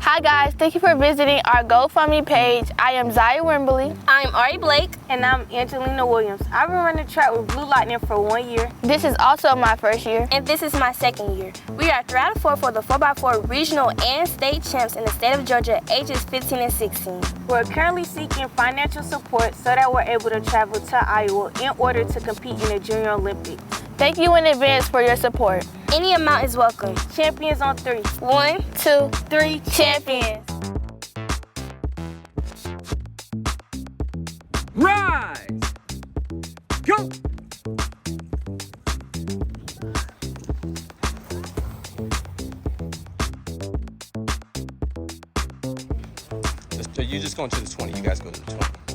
Hi guys, thank you for visiting our GoFundMe page. I am Zaya Wimberly. I'm Ari Blake. And I'm Angelina Williams. I've been running track with Blue Lightning for 1 year. This is also my first year. And this is my second year. We are 3 out of 4 for the 4x4 regional and state champs in the state of Georgia, ages 15 and 16. We're currently seeking financial support so that we're able to travel to Iowa in order to compete in the Junior Olympics. Thank you in advance for your support. Any amount is welcome. Champions on 3. 1, 2, 3, champions. Rise! Go! So you're just going to the 20. You guys go to the 20.